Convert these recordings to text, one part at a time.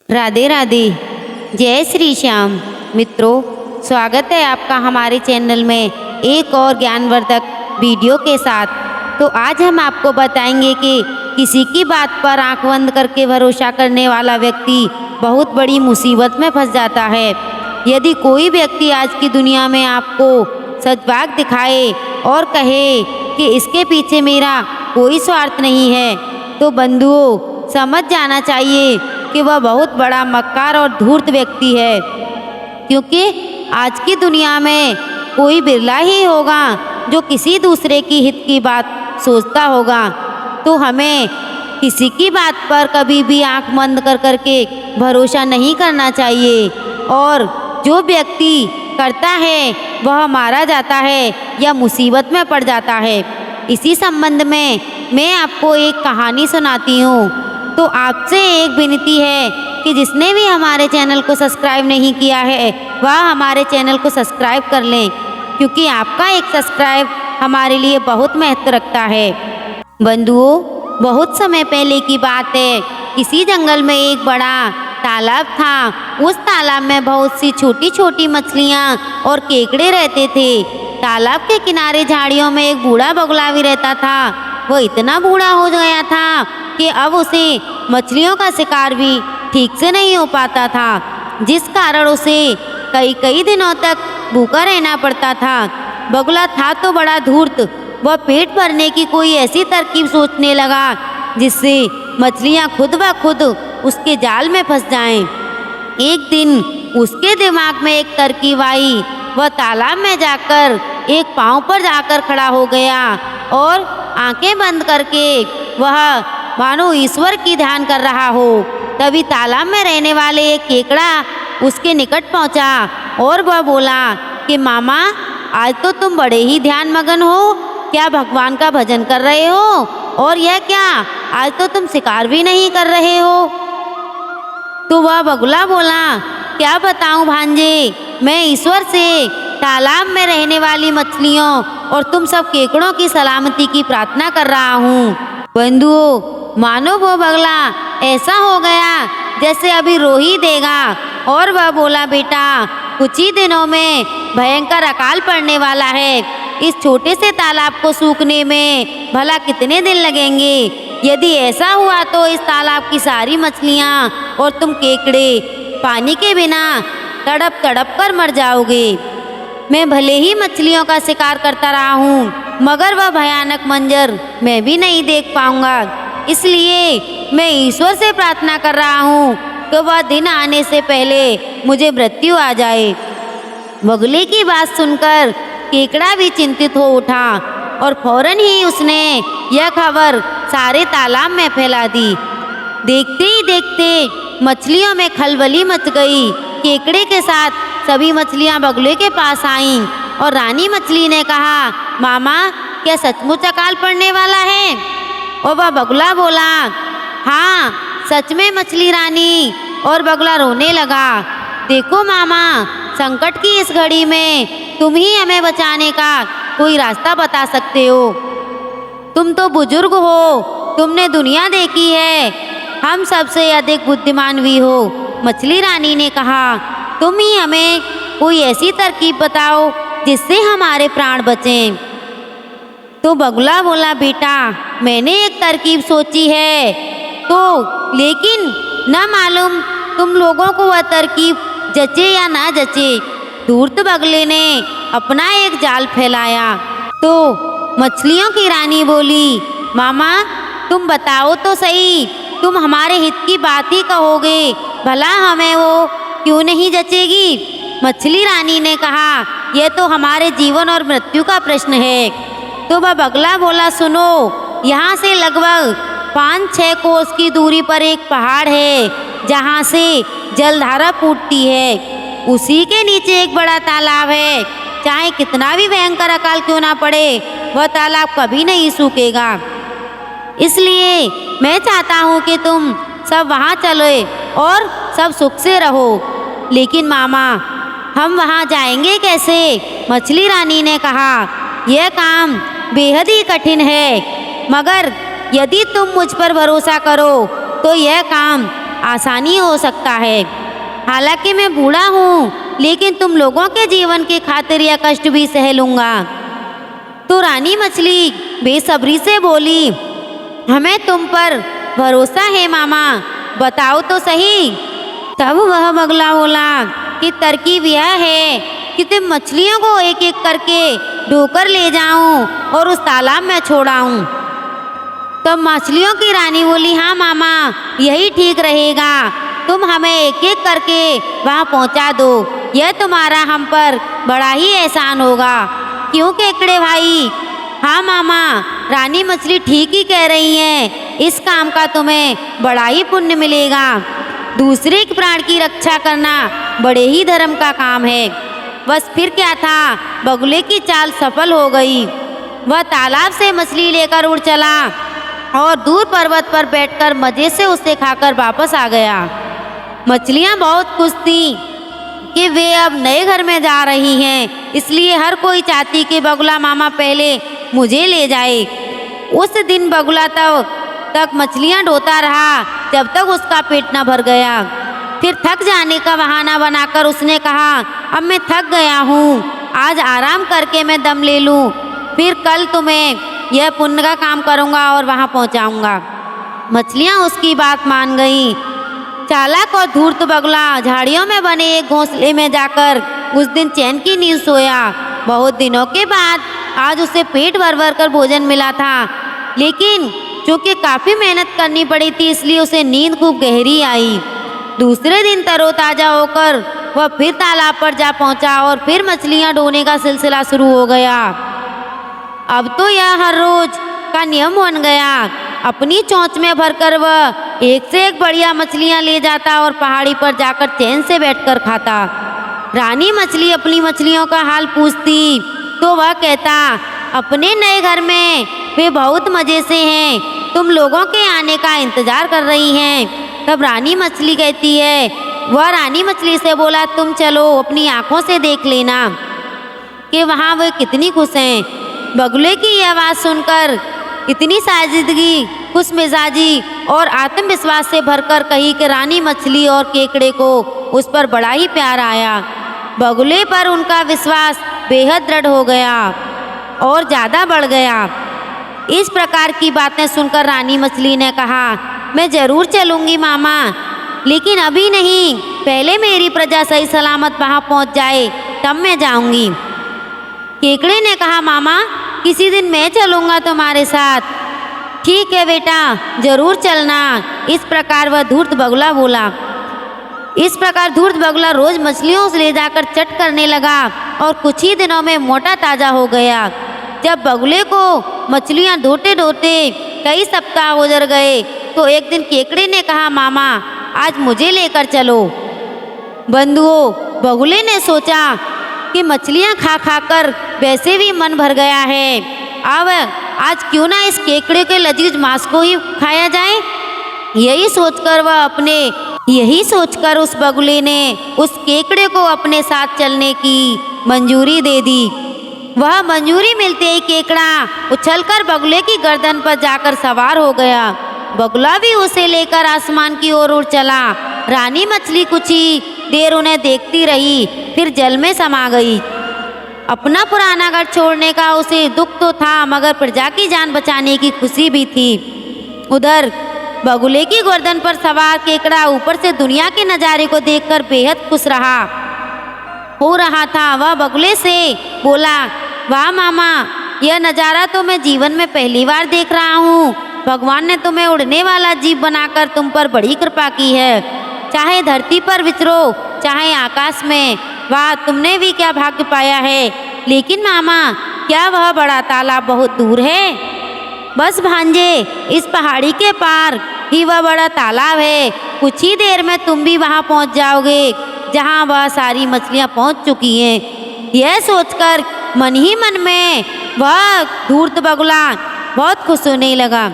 राधे राधे। जय श्री श्याम। मित्रों, स्वागत है आपका हमारे चैनल में एक और ज्ञानवर्धक वीडियो के साथ। तो आज हम आपको बताएंगे कि किसी की बात पर आंख बंद करके भरोसा करने वाला व्यक्ति बहुत बड़ी मुसीबत में फंस जाता है। यदि कोई व्यक्ति आज की दुनिया में आपको सच बात दिखाए और कहे कि इसके पीछे मेरा कोई स्वार्थ नहीं है, तो बंधुओं समझ जाना चाहिए कि वह बहुत बड़ा मक्कार और धूर्त व्यक्ति है। क्योंकि आज की दुनिया में कोई बिरला ही होगा जो किसी दूसरे की हित की बात सोचता होगा। तो हमें किसी की बात पर कभी भी आंख बंद कर करके भरोसा नहीं करना चाहिए, और जो व्यक्ति करता है वह मारा जाता है या मुसीबत में पड़ जाता है। इसी संबंध में मैं आपको एक कहानी सुनाती हूँ। तो आपसे एक विनती है कि जिसने भी हमारे चैनल को सब्सक्राइब नहीं किया है वह हमारे चैनल को सब्सक्राइब कर लें, क्योंकि आपका एक सब्सक्राइब हमारे लिए बहुत महत्व रखता है। बंधुओं, बहुत समय पहले की बात है। किसी जंगल में एक बड़ा तालाब था। उस तालाब में बहुत सी छोटी छोटी मछलियाँ और केकड़े रहते थे। तालाब के किनारे झाड़ियों में एक बूढ़ा बगुला भी रहता था। वो इतना बूढ़ा हो गया था कि अब उसे मछलियों का शिकार भी ठीक से नहीं हो पाता था, जिस कारण उसे कई कई दिनों तक भूखा रहना पड़ता था। बगुला था तो बड़ा धूर्त। वह पेट भरने की कोई ऐसी तरकीब सोचने लगा जिससे मछलियां खुद ब खुद उसके जाल में फंस जाएं। एक दिन उसके दिमाग में एक तरकीब आई। वह तालाब में जाकर एक पांव पर जाकर खड़ा हो गया और आंखें बंद करके वह मानो ईश्वर की ध्यान कर रहा हो। तभी तालाब में रहने वाले एक केकड़ा उसके निकट पहुंचा और वह बोला कि मामा, आज तो तुम बड़े ही ध्यान मगन हो। क्या भगवान का भजन कर रहे हो? और यह क्या, आज तो तुम शिकार भी नहीं कर रहे हो? तो वह बगुला बोला, क्या बताऊं भांजे, मैं ईश्वर से तालाब में रहने वाली मछलियों और तुम सब केकड़ों की सलामती की प्रार्थना कर रहा हूँ। बंधुओं, मानो वो बगुला ऐसा हो गया जैसे अभी रो ही देगा, और वह बोला, बेटा, कुछ ही दिनों में भयंकर अकाल पड़ने वाला है। इस छोटे से तालाब को सूखने में भला कितने दिन लगेंगे? यदि ऐसा हुआ तो इस तालाब की सारी मछलियाँ और तुम केकड़े पानी के बिना तड़प तड़प कर मर जाओगे। मैं भले ही मछलियों का शिकार करता रहा हूँ, मगर वह भयानक मंजर मैं भी नहीं देख पाऊंगा। इसलिए मैं ईश्वर से प्रार्थना कर रहा हूँ कि वह दिन आने से पहले मुझे मृत्यु आ जाए। बगुले की बात सुनकर केकड़ा भी चिंतित हो उठा और फौरन ही उसने यह खबर सारे तालाब में फैला दी। देखते ही देखते मछलियों में खलबली मच गई। केकड़े के साथ सभी मछलियां बगुले के पास आईं और रानी मछली ने कहा, मामा, क्या सचमुच अकाल पड़ने वाला है? और वह बगुला बोला, हाँ, सच में मछली रानी। और बगुला रोने लगा। देखो मामा, संकट की इस घड़ी में तुम ही हमें बचाने का कोई रास्ता बता सकते हो। तुम तो बुजुर्ग हो, तुमने दुनिया देखी है, हम सबसे अधिक बुद्धिमान भी हो। मछली रानी ने कहा, तुम ही हमें कोई ऐसी तरकीब बताओ जिससे हमारे प्राण बचें। तो बगुला बोला, बेटा, मैंने एक तरकीब सोची है, तो लेकिन न मालूम तुम लोगों को वह तरकीब जचे या ना जचे। धूर्त बगले ने अपना एक जाल फैलाया। तो मछलियों की रानी बोली, मामा, तुम बताओ तो सही, तुम हमारे हित की बात ही कहोगे, भला हमें वो क्यों नहीं जचेगी? मछली रानी ने कहा, यह तो हमारे जीवन और मृत्यु का प्रश्न है। तो वह बगला बोला, सुनो, यहाँ से लगभग 5-6 कोस की दूरी पर एक पहाड़ है जहाँ से जलधारा फूटती है। उसी के नीचे एक बड़ा तालाब है। चाहे कितना भी भयंकर अकाल क्यों ना पड़े, वह तालाब कभी नहीं सूखेगा। इसलिए मैं चाहता हूँ कि तुम सब वहाँ चलो और सब सुख से रहो। लेकिन मामा, हम वहाँ जाएंगे कैसे? मछली रानी ने कहा, यह काम बेहद ही कठिन है, मगर यदि तुम मुझ पर भरोसा करो तो यह काम आसानी हो सकता है। हालांकि मैं बूढ़ा हूँ, लेकिन तुम लोगों के जीवन की खातिर यह कष्ट भी सह लूँगा। तो रानी मछली बेसब्री से बोली, हमें तुम पर भरोसा है मामा, बताओ तो सही। तब वह बगुला बोला कि तरकीब यह है कि तुम मछलियों को एक एक करके ढोकर ले जाऊं और उस तालाब में छोड़ाऊं। तब मछलियों की रानी बोली, हाँ मामा, यही ठीक रहेगा। तुम हमें एक एक करके वहाँ पहुँचा दो, यह तुम्हारा हम पर बड़ा ही एहसान होगा। क्यों केकड़े भाई? हाँ मामा, रानी मछली ठीक ही कह रही हैं, इस काम का तुम्हें बड़ा ही पुण्य मिलेगा। दूसरे के प्राण की रक्षा करना बड़े ही धर्म का काम है। बस फिर क्या था, बगुले की चाल सफल हो गई। वह तालाब से मछली लेकर उड़ चला और दूर पर्वत पर बैठकर मजे से उसे खाकर वापस आ गया। मछलियाँ बहुत खुश थीं कि वे अब नए घर में जा रही हैं, इसलिए हर कोई चाहती कि बगुला मामा पहले मुझे ले जाए। उस दिन बगुला तक मछलियाँ ढोता रहा जब तक उसका पेट न भर गया। फिर थक जाने का बहाना बनाकर उसने कहा, अब मैं थक गया हूँ, आज आराम करके मैं दम ले लूँ, फिर कल तुम्हें यह पुण्य का काम करूँगा और वहाँ पहुँचाऊँगा। मछलियाँ उसकी बात मान गईं। चालाक और धूर्त बगुला झाड़ियों में बने एक घोंसले में जाकर उस दिन चैन की नींद सोया। बहुत दिनों के बाद आज उसे पेट भर भर कर भोजन मिला था, लेकिन चूँकि काफ़ी मेहनत करनी पड़ी थी, इसलिए उसे नींद खूब गहरी आई। दूसरे दिन तरोताज़ा होकर वह फिर तालाब पर जा पहुंचा और फिर मछलियां ढोने का सिलसिला शुरू हो गया। अब तो यह हर रोज का नियम बन गया। अपनी चोंच में भरकर वह एक से एक बढ़िया मछलियां ले जाता और पहाड़ी पर जाकर चैन से बैठकर खाता। रानी मछली अपनी मछलियों का हाल पूछती तो वह कहता, अपने नए घर में वे बहुत मज़े से हैं, तुम लोगों के आने का इंतज़ार कर रही हैं। तब रानी मछली कहती है, वह रानी मछली से बोला, तुम चलो अपनी आँखों से देख लेना कि वहाँ वे कितनी खुश हैं। बगुले की यह आवाज़ सुनकर इतनी साजिदगी, खुश मिजाजी और आत्मविश्वास से भरकर कही कि रानी मछली और केकड़े को उस पर बड़ा ही प्यार आया। बगुले पर उनका विश्वास बेहद दृढ़ हो गया और ज़्यादा बढ़ गया। इस प्रकार की बातें सुनकर रानी मछली ने कहा, मैं ज़रूर चलूँगी मामा, लेकिन अभी नहीं, पहले मेरी प्रजा सही सलामत वहाँ पहुँच जाए तब मैं जाऊँगी। केकड़े ने कहा, मामा किसी दिन मैं चलूँगा तुम्हारे साथ। ठीक है बेटा, ज़रूर चलना। इस प्रकार वह धूर्त बगुला बोला। इस प्रकार धूर्त बगुला रोज़ मछलियों से ले जाकर चट करने लगा और कुछ ही दिनों में मोटा ताज़ा हो गया। जब बगुले को मछलियाँ ढोते ढोते कई सप्ताह गुजर गए तो एक दिन केकड़े ने कहा, मामा आज मुझे लेकर चलो। बंधुओं, बगुले ने सोचा कि मछलियाँ खा खा कर वैसे भी मन भर गया है, अब आज क्यों ना इस केकड़े के लजीज मांस को ही खाया जाए। यही सोचकर उस बगुले ने उस केकड़े को अपने साथ चलने की मंजूरी दे दी। वह मंजूरी मिलते ही केकड़ा उछलकर बगुले की गर्दन पर जाकर सवार हो गया। बगुला भी उसे लेकर आसमान की ओर उड़ चला। रानी मछली कुछ ही देर उन्हें देखती रही, फिर जल में समा गई। अपना पुराना घर छोड़ने का उसे दुख तो था, मगर प्रजा की जान बचाने की खुशी भी थी। उधर बगुले की गर्दन पर सवार केकड़ा ऊपर से दुनिया के नज़ारे को देखकर बेहद खुश हो रहा था। वह बगुले से बोला, वाह मामा, यह नज़ारा तो मैं जीवन में पहली बार देख रहा हूँ। भगवान ने तुम्हें उड़ने वाला जीव बनाकर तुम पर बड़ी कृपा की है। चाहे धरती पर विचरो, चाहे आकाश में, वाह तुमने भी क्या भाग्य पाया है। लेकिन मामा, क्या वह बड़ा तालाब बहुत दूर है? बस भांजे, इस पहाड़ी के पार ही वह बड़ा तालाब है। कुछ ही देर में तुम भी वहाँ पहुँच जाओगे जहाँ वह सारी मछलियाँ पहुँच चुकी हैं। यह सोचकर मन ही मन में वह धूर्त बगुला बहुत खुश होने लगा।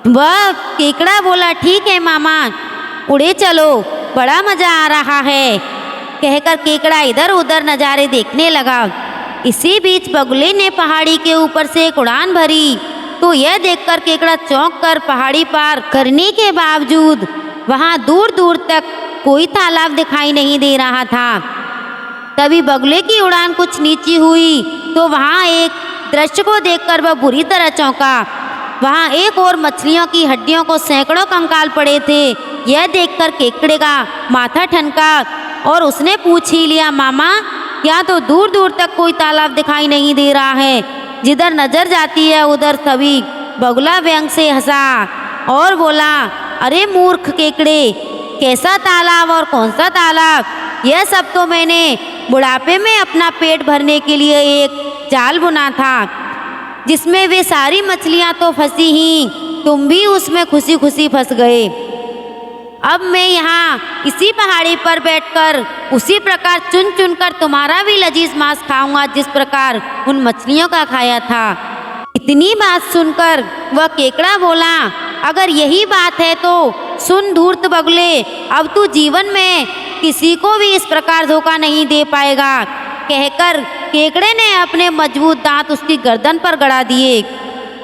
वह केकड़ा बोला, ठीक है मामा, उड़े चलो, बड़ा मज़ा आ रहा है। कहकर केकड़ा इधर उधर नज़ारे देखने लगा। इसी बीच बगुले ने पहाड़ी के ऊपर से एक उड़ान भरी तो यह देखकर केकड़ा चौंक कर पहाड़ी पार करने के बावजूद वहाँ दूर दूर तक कोई तालाब दिखाई नहीं दे रहा था। तभी बगुले की उड़ान कुछ नीची हुई तो वहाँ एक दृश्य को देखकर वह बुरी तरह चौंका। वहाँ एक और मछलियों की हड्डियों को सैकड़ों कंकाल पड़े थे। यह देखकर केकड़े का माथा ठनका और उसने पूछ ही लिया, मामा यहाँ तो दूर दूर तक कोई तालाब दिखाई नहीं दे रहा है, जिधर नजर जाती है उधर सभी। बगुला व्यंग से हंसा और बोला, अरे मूर्ख केकड़े, कैसा तालाब और कौन सा तालाब? यह सब तो मैंने बुढ़ापे में अपना पेट भरने के लिए एक जाल बुना था, जिसमें वे सारी मछलियां तो फंसी ही, तुम भी उसमें खुशी खुशी फंस गए। अब मैं यहाँ इसी पहाड़ी पर बैठकर उसी प्रकार चुन चुन कर तुम्हारा भी लजीज मांस खाऊंगा, जिस प्रकार उन मछलियों का खाया था। इतनी बात सुनकर वह केकड़ा बोला, अगर यही बात है तो सुन धूर्त बगुले, अब तू जीवन में किसी को भी इस प्रकार धोखा नहीं दे पाएगा। कहकर केकड़े ने अपने मजबूत दांत उसकी गर्दन पर गड़ा दिए।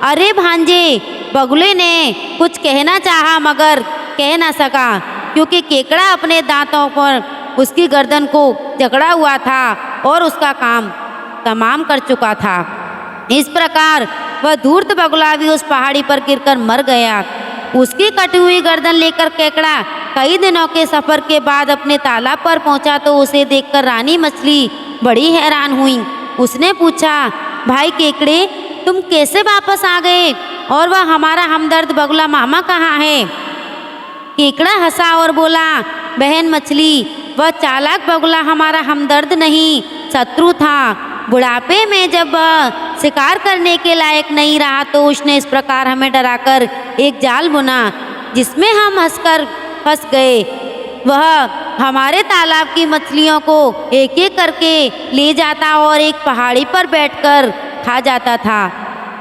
अरे भांजे, बगुले ने कुछ कहना चाहा मगर कह ना सका, क्योंकि केकड़ा अपने दांतों पर उसकी गर्दन को जकड़ा हुआ था और उसका काम तमाम कर चुका था। इस प्रकार वह धूर्त बगुला भी उस पहाड़ी पर गिरकर मर गया। उसकी कटी हुई गर्दन लेकर केकड़ा कई दिनों के सफर के बाद अपने तालाब पर पहुंचा तो उसे देखकर रानी मछली बड़ी हैरान हुई। उसने पूछा, भाई केकड़े, तुम कैसे वापस आ गए और वह हमारा हमदर्द बगुला मामा कहाँ है? केकड़ा हंसा और बोला, बहन मछली, वह चालाक बगुला हमारा हमदर्द नहीं, शत्रु था। बुढ़ापे में जब वह शिकार करने के लायक नहीं रहा तो उसने इस प्रकार हमें डराकर एक जाल बुना, जिसमें हम हंसकर फंस गए। वह हमारे तालाब की मछलियों को एक एक करके ले जाता और एक पहाड़ी पर बैठकर खा जाता था।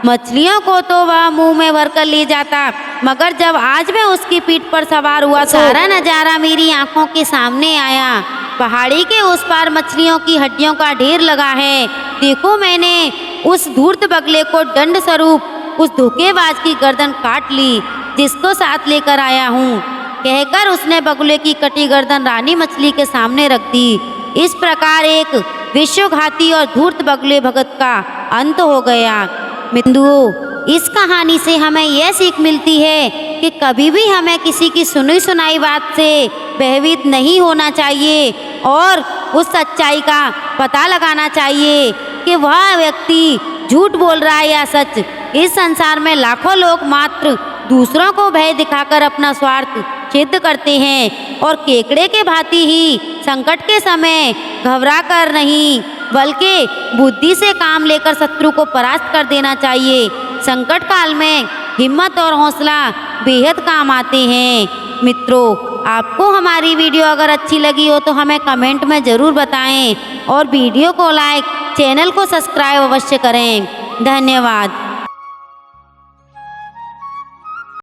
मछलियों को तो वह मुंह में भरकर ले जाता, मगर जब आज मैं उसकी पीठ पर सवार हुआ तो सारा नज़ारा मेरी आंखों के सामने आया। पहाड़ी के उस पार मछलियों की हड्डियों का ढेर लगा है। देखो, मैंने उस धूर्त बगले को दंड स्वरूप उस धोखेबाज की गर्दन काट ली, जिसको साथ लेकर आया हूँ। कहकर उसने बगुले की कटी गर्दन रानी मछली के सामने रख दी। इस प्रकार एक विश्वघाती और धूर्त बगुले भगत का अंत हो गया। बिंदुओं, इस कहानी से हमें यह सीख मिलती है कि कभी भी हमें किसी की सुनी सुनाई बात से भयभीत नहीं होना चाहिए और उस सच्चाई का पता लगाना चाहिए कि वह व्यक्ति झूठ बोल रहा है या सच। इस संसार में लाखों लोग मात्र दूसरों को भय दिखाकर अपना स्वार्थ सिद्ध करते हैं और केकड़े के भांति ही संकट के समय घबरा कर नहीं बल्कि बुद्धि से काम लेकर शत्रु को परास्त कर देना चाहिए। संकट काल में हिम्मत और हौसला बेहद काम आते हैं। मित्रों, आपको हमारी वीडियो अगर अच्छी लगी हो तो हमें कमेंट में ज़रूर बताएं और वीडियो को लाइक, चैनल को सब्सक्राइब अवश्य करें। धन्यवाद।